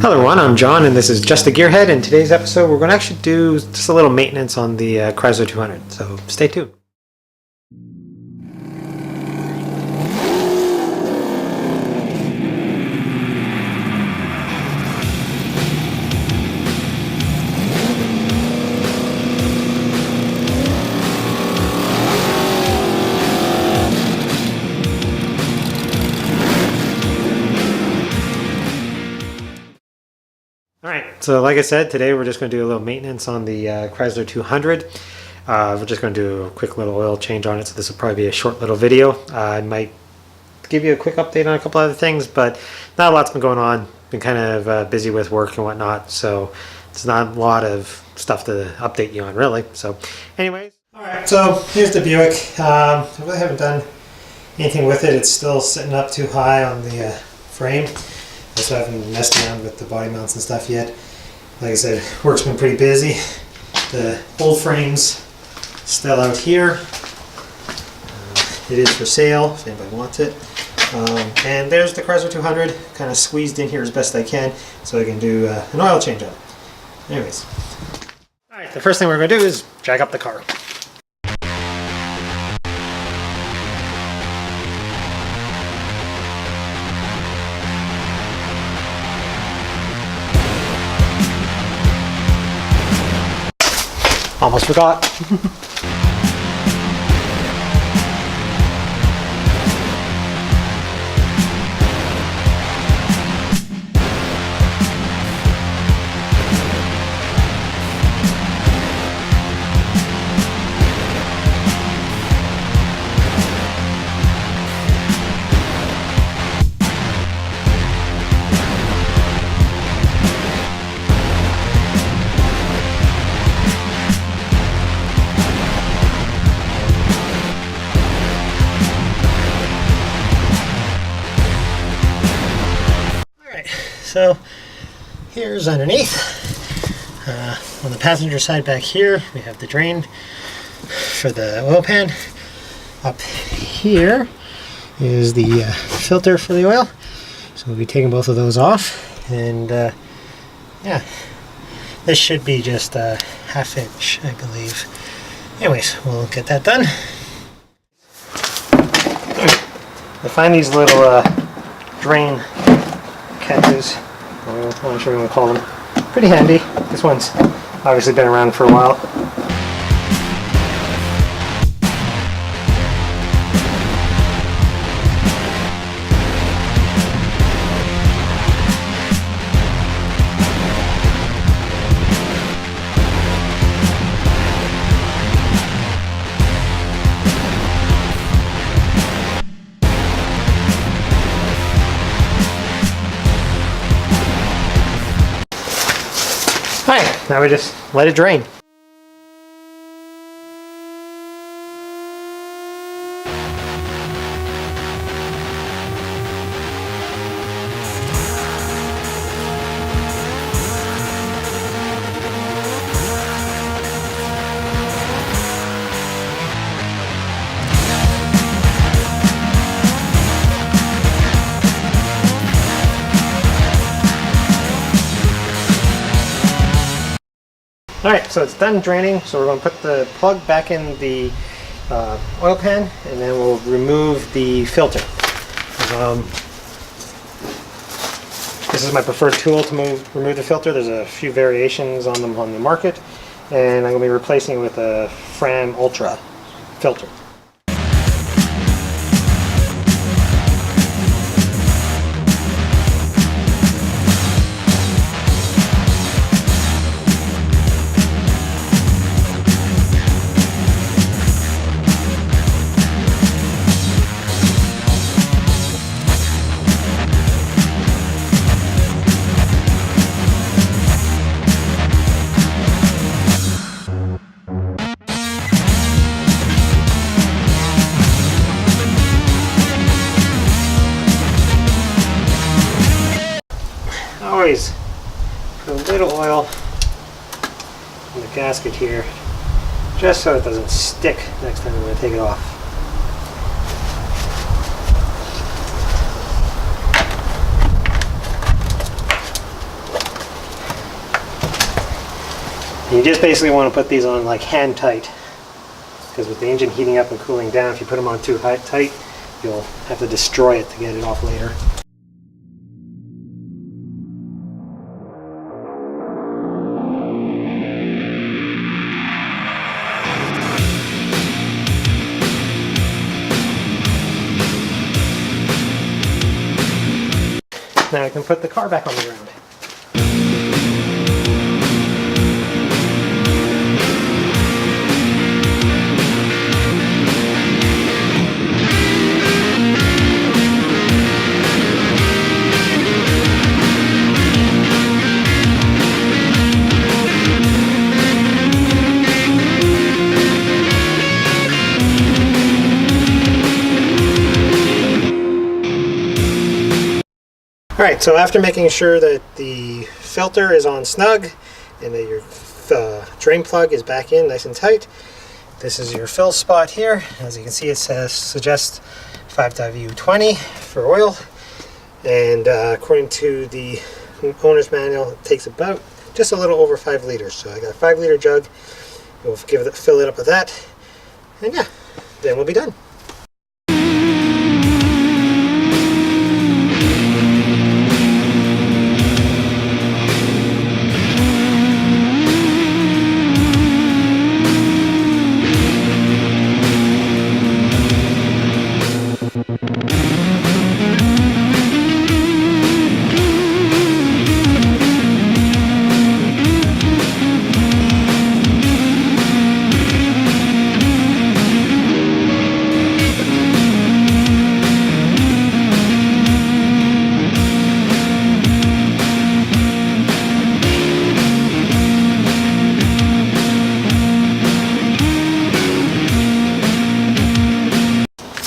Hello everyone, I'm John and this is Just a Gearhead. In today's episode we're going to actually do just a little maintenance on the Chrysler 200, so stay tuned. Alright, so like I said, today we're just going to do a little maintenance on the Chrysler 200. We're just going to do a quick little oil change on it, so this will probably be a short little video. I might give you a quick update on a couple other things, but not a lot's been going on. Been kind of busy with work and whatnot, so it's not a lot of stuff to update you on, really. So anyways, alright, so here's the Buick. I really haven't done anything with it. It's still sitting up too high on the frame. So I haven't messed around with the body mounts and stuff yet. Like I said, work's been pretty busy. The old frame's still out here. It is for sale if anybody wants it. And there's the Chrysler 200, kind of squeezed in here as best I can so I can do an oil change on it. Anyways. Alright, the first thing we're going to do is jack up the car. Almost forgot. So here's underneath. On the passenger side back here, we have the drain for the oil pan. Up here is the filter for the oil. So we'll be taking both of those off. And yeah, this should be just a ½ inch, I believe. Anyways, we'll get that done. I find these little drain catches, I'm not sure what I'm going to call them, pretty handy. This one's obviously been around for a while. Alright, now we just let it drain. Alright, so it's done draining, so we're going to put the plug back in the oil pan, and then we'll remove the filter. This is my preferred tool to remove the filter. There's a few variations on them on the market, and I'm going to be replacing it with a Fram Ultra filter. Always put a little oil in the gasket here, just so it doesn't stick next time I'm going to take it off. And you just basically want to put these on like hand tight, because with the engine heating up and cooling down, if you put them on too tight, you'll have to destroy it to get it off later. Now I can put the car back on the ground. Alright, so after making sure that the filter is on snug and that your drain plug is back in nice and tight, this is your fill spot here. As you can see, it suggests 5W20 for oil, and according to the owner's manual, it takes about just a little over 5 liters. So I got a 5-liter jug. We'll fill it up with that, and yeah, then we'll be done.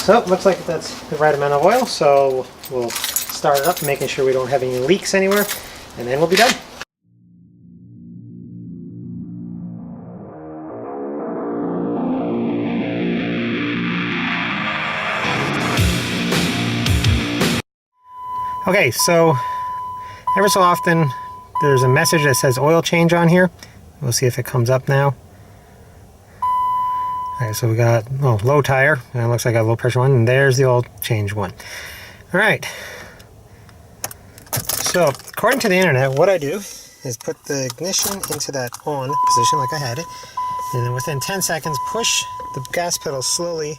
So it looks like that's the right amount of oil, so we'll start it up, making sure we don't have any leaks anywhere, and then we'll be done. Okay, so ever so often there's a message that says oil change on here. We'll see if it comes up now. Alright, so we got low tire, and it looks like I got a low pressure one, and there's the oil change one. Alright, so according to the internet, what I do is put the ignition into that on position like I had it, and then within 10 seconds push the gas pedal slowly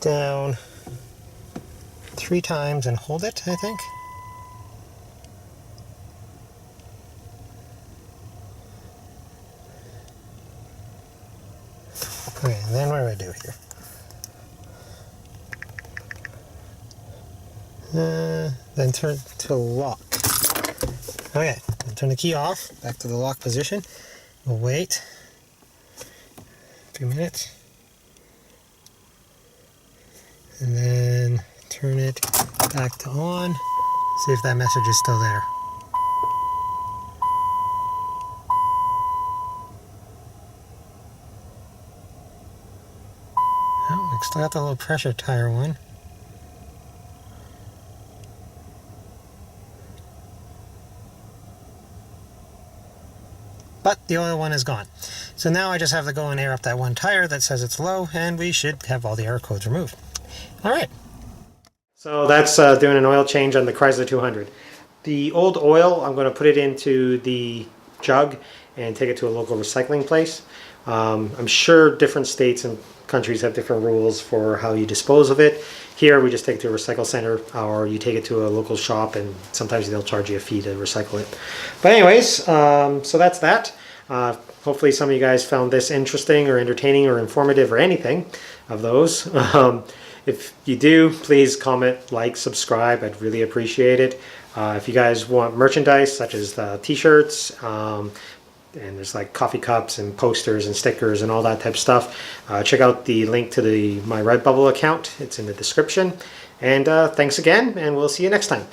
down 3 times and hold it, I think. Okay, and then what do I do here? Then turn to lock. Okay, then turn the key off, back to the lock position. We'll wait a few minutes. And then turn it back to on. See if that message is still there. Oh, we still got the low pressure tire one. But the oil one is gone. So now I just have to go and air up that one tire that says it's low, and we should have all the error codes removed. Alright. So that's doing an oil change on the Chrysler 200. The old oil, I'm going to put it into the jug and take it to a local recycling place. I'm sure different states and countries have different rules for how you dispose of it. Here we just take it to a recycle center, or you take it to a local shop, and sometimes they'll charge you a fee to recycle it. But anyways, so that's that. Hopefully some of you guys found this interesting or entertaining or informative or anything of those. If you do, please comment, like, subscribe. I'd really appreciate it. If you guys want merchandise such as t-shirts, and there's like coffee cups and posters and stickers and all that type of stuff, check out the link to my Redbubble account. It's in the description. And thanks again, and we'll see you next time.